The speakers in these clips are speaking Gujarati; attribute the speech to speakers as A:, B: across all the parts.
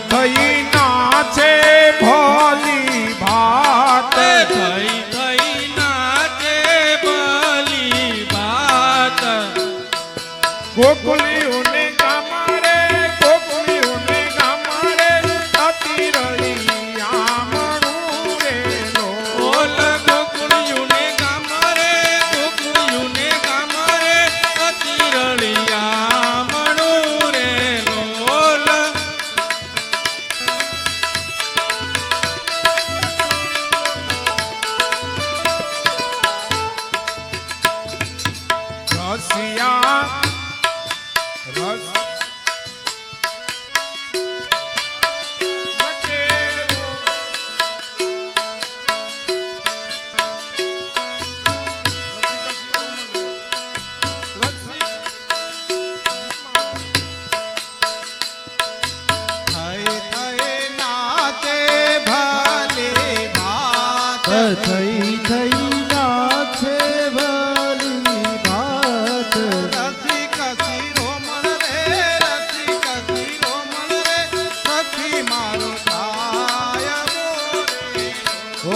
A: થઈ નાચે ભોલી ભાત
B: થઈ નાચે ભલી ભાત
A: ગોકુળીઓને ગામડે ગોકુળીઓને ગામડે થતી રહી આમણું રે
B: ઓલ ગોકુળિયુને ગામરે ગોકુળિયુને ગામરે અતિ રળિયા મણું રે લોલ
A: રસિયા રસ
C: થઈ નાચે ભલી ભાત
B: રસિક શિરોમણ રે રસિક શિરોમણ રે સખી મારો થાય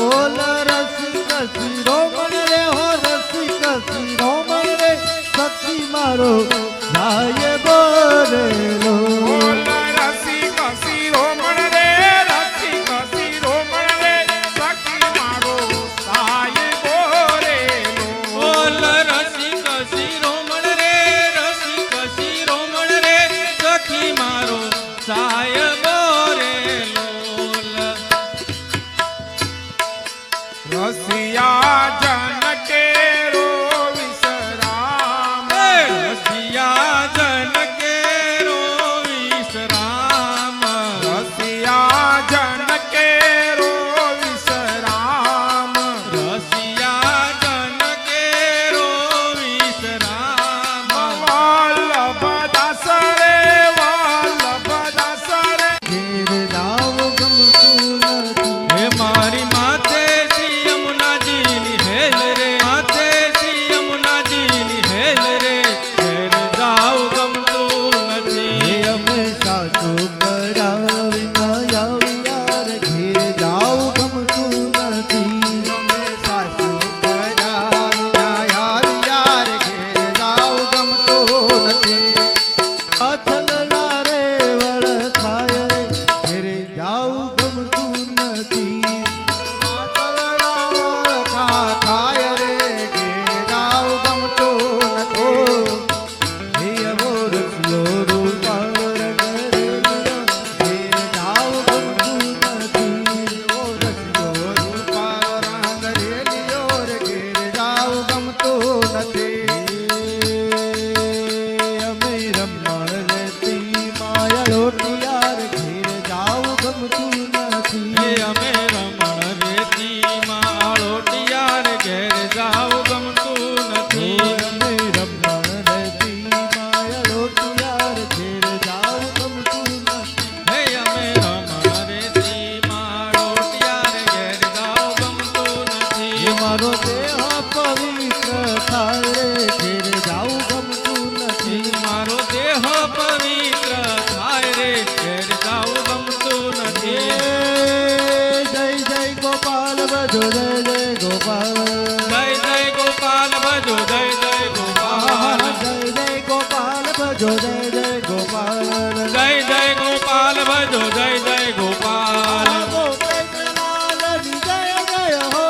C: ઓલ રસિક શિરોમણ રે હો રસિક શિરોમણ રે સખી મારો ભાઈ બોરેલો
A: બોલ રસિક શિરોમણ રે રસિક શિરોમણ રે સખી મારો સાય બોરેલો
B: ઓલ રસિક શિરોમણ રે રસિક શિરોમણ રે સખી મારો સાય બોરે લોલ
A: રસિયા જન કેરો વિશ્રામ
B: રસિયા જન કેરો વિશ્રામ
A: રસિયા જન કેરો વિશ્રામ
B: રસિયા જન કેરો વિશ્રામ
A: વલ્લભ દાસ રે વલ્લભ દાસ રે
C: ઘેર જાવ ગમતું નથી
B: હે મારી માથે શ્રી યમુનાજીની હેલ રે માથે શ્રી યમુનાજીની હેલ રે ઘેર જાવ ગમતું નથી
C: અમે સાસુ કરાવી આવી યાર ઘેર જાવ ગમતું નથી અમે સાસુ કરાવી યાર ઘેર જાવ ગમતું નથી અથલના રે વળ થાય રે ઘેર જાવ ગમતું નથી અથલના વળ થાય રે ઘેર જાવ ગમતું નથી હે મોર પિયો રૂપાળ રંગરેલિયો ઘેર જાવ ગમતું નથી મોર પિયો રૂપાળ રંગરેલિયો ઘેર જાવ ગમતું નથી અમે રમણ રેતી માયા લોટિયાર ઘેર જાવ ગમતું નથી
B: હે અમે રમણ રેતીમાં આળોટિયાર ઘેર જાવ ગમતું નથી
C: અમે રમણ રેતી માયા લોટિયાર ઘેર જાવ ગમતું નથી
B: હે અમે રમણ રેતીમાં આળોટિયાર ઘેર જાવ ગમતું નથી
C: મારો દેહ પવિત્ર થાય રે ઘેર જાવ ગમતું નથી
B: મારો દેહ પવિત્ર થાય રે ઘેર જાવ ગમતું નથી
C: જય જય ગોપાલ ભજો જય જય ગોપાલ
B: જય જય ગોપાલ ભજો જય જય ગોપાલ
C: જય જય ગોપાલ ભજો જય જય ગોપાલ
B: જય જય ગોપાલ ભજો જય જય ગોપાલ
C: ગોપેન્દ્રલાલની જય જય હો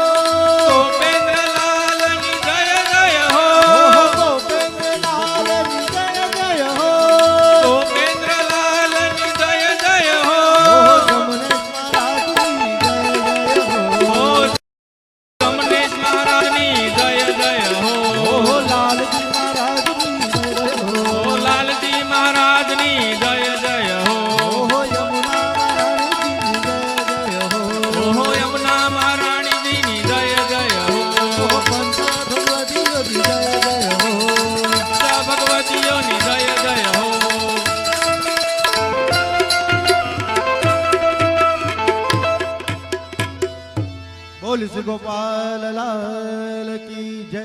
B: ગોપેન્દ્રલાલની જય જય હો
C: ગોપેન્દ્રલાલની જય જય હો
B: ગોપેન્દ્રલાલની જય જય હો
C: ગમનેશ મહારાજની જય જય હો
B: કમલેશ મહારાજની જય જય હો
C: લાલજી મહારાજની જય જય હો
B: ઓ લાલજી મહારાજની જય જય હો
C: યમુના મહારાણીની જય જય હો
B: પંચ ભગવતીઓની જય જય હો
C: બોલ શ્રી ગોપાલ લાલ કી જય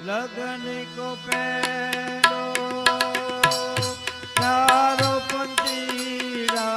C: लगन को पहलो चारो पंतीरा